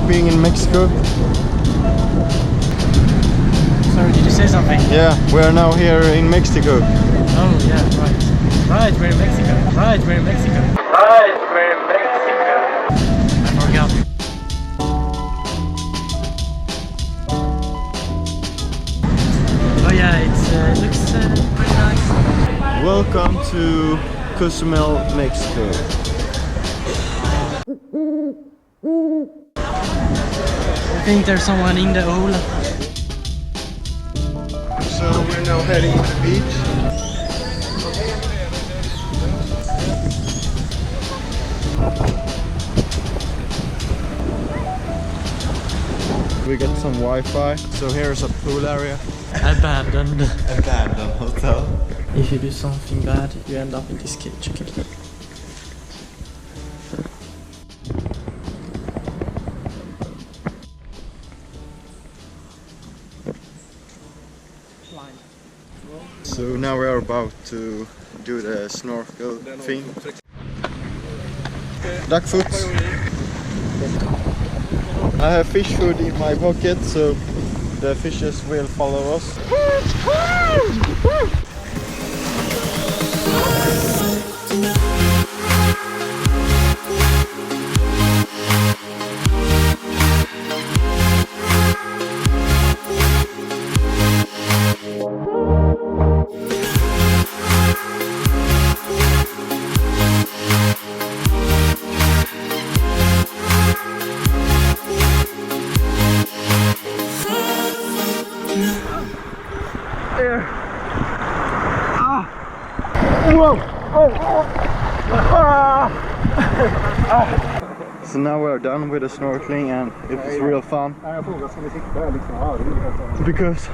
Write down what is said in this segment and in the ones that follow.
being in Mexico? Sorry, did you say something? Yeah, we are now here in Mexico. Oh, yeah, right. Right, we're in Mexico. Right, we're in Mexico. Right, we're in Mexico. I forgot. Oh yeah, it looks pretty nice. Welcome to Cozumel, Mexico. I think there's someone in the hole. So we're now heading to the beach. We got some Wi-Fi. So here's a pool area. Abandoned. Abandoned hotel. If you do something bad, you end up in this cage. Okay. So now we are about to do the snorkel thing. Duck foot. I have fish food in my pocket, so the fishes will follow us. So now we're done with the snorkeling and it was real fun because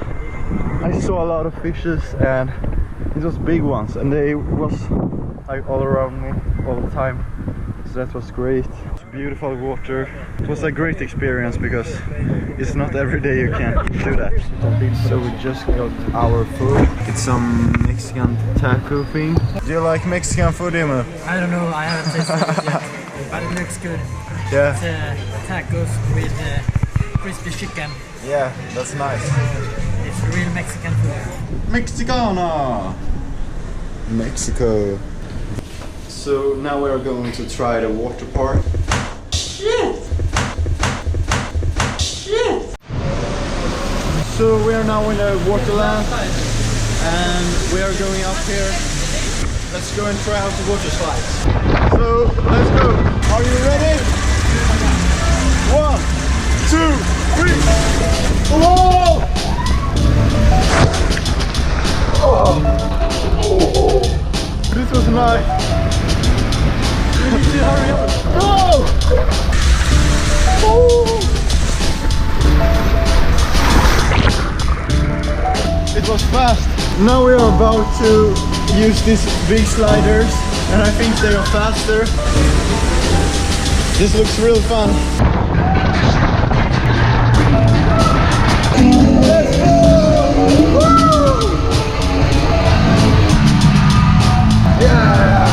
I saw a lot of fishes and it was big ones and they was like all around me all the time, so that was great. It's beautiful water. It was a great experience because it's not every day you can do that. So we just got our food. It's some Mexican taco thing. Do you like Mexican food, Emil? I don't know, I haven't tasted it yet, but it looks good. Yeah. It's tacos with crispy chicken. Yeah, that's nice. It's real Mexican food. Mexicana! Mexico. So now we are going to try the water park. Shit! So we are now in the Waterland and we are going up here. Let's go and try out the water slides. So let's go. Are you ready? 1, 2, 3. Whoa! Oh. This was nice. You need to hurry up. Go! Oh. It was fast. Now we are about to use these big sliders and I think they are faster. This looks real fun. Let's go! Woo! Yeah!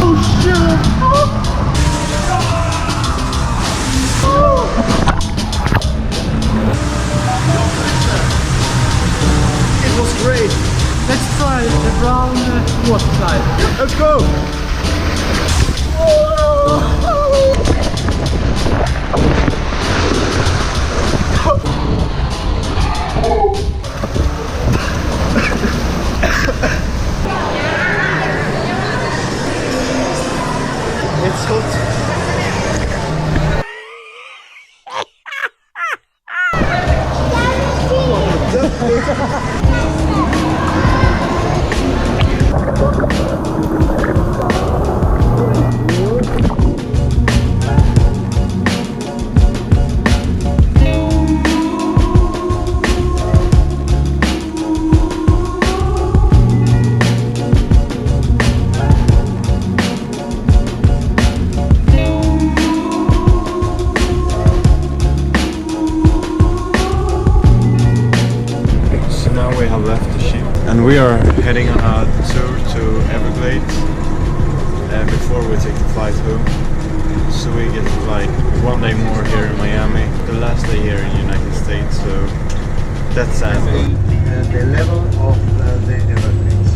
Oh shit! It was great. Let's try the brown water slide. Let's go! It's hot. And we are heading on a tour to Everglades before we take the flight home. So we get like 1 day more here in Miami, the last day here in the United States, so that's sad. The level of the Everglades.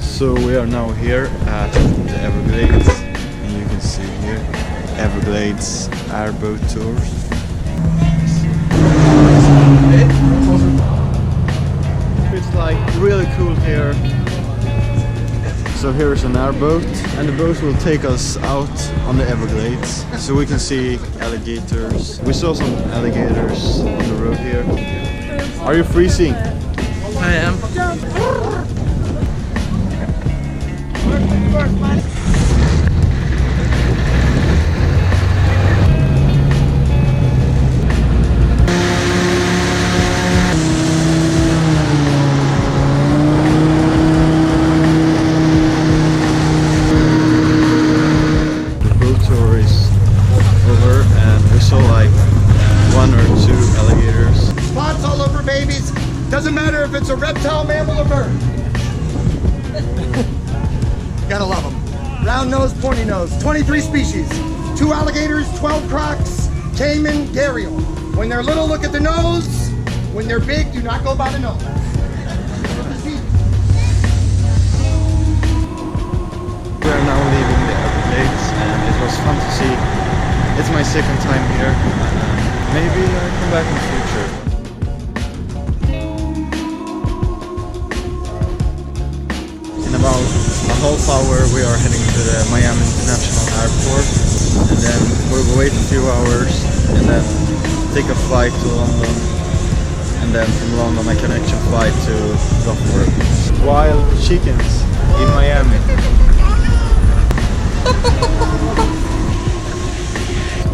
So we are now here at the Everglades, and you can see here Everglades airboat tours. It's like really cool here. So here is an airboat, and the boat will take us out on the Everglades, so we can see alligators. We saw some alligators on the road here. Are you freezing? I am. Doesn't matter if it's a reptile, mammal, or bird. Gotta love them. Round nose, pointy nose, 23 species. 2 alligators, 12 crocs, caiman, gharial. When they're little, look at the nose. When they're big, do not go by the nose. We are now leaving the Everglades, and it was fun to see. It's my second time here. Maybe I'll come back in the future. In about a half hour we are heading to the Miami International Airport, and then we'll wait a few hours and then take a flight to London, and then from London a connection flight to Blomberg. Wild chickens in Miami.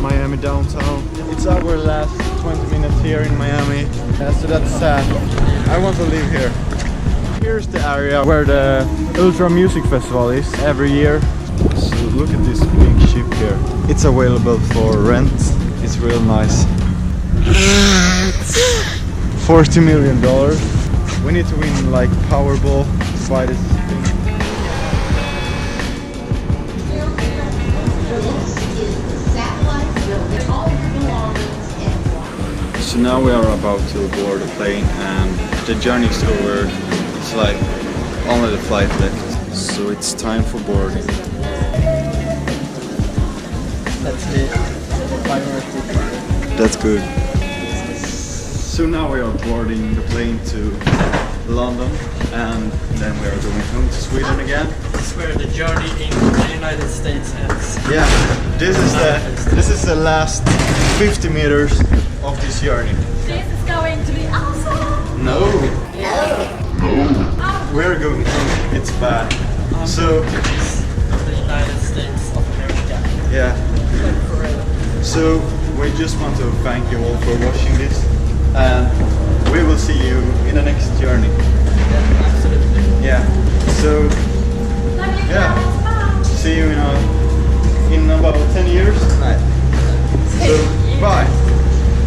Miami downtown. It's our last 20 minutes here in Miami, so that's sad. I want to live here. Here's the area where the Ultra Music Festival is every year. So look at this big ship here. It's available for rent. It's real nice. $40 million. We need to win like Powerball to buy this thing. So now we are about to board a plane, and the journey is over. It's like only the flight left, so it's time for boarding. That's the priority. That's good. So now we are boarding the plane to London, and then we are going home to Sweden again. That's where the journey in the United States ends. Yeah, this is the last 50 meters of this journey. This is going to be awesome! No. We're going home. It's bad. So Of the United States of America. yeah. So we just want to thank you all for watching this, and we will see you in the next journey. Yeah, absolutely. Yeah. So yeah. See you in about 10 years. So bye.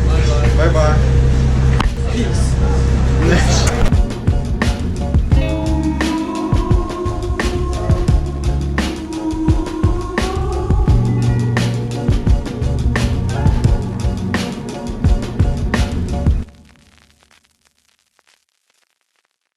Bye bye. Bye bye. Peace.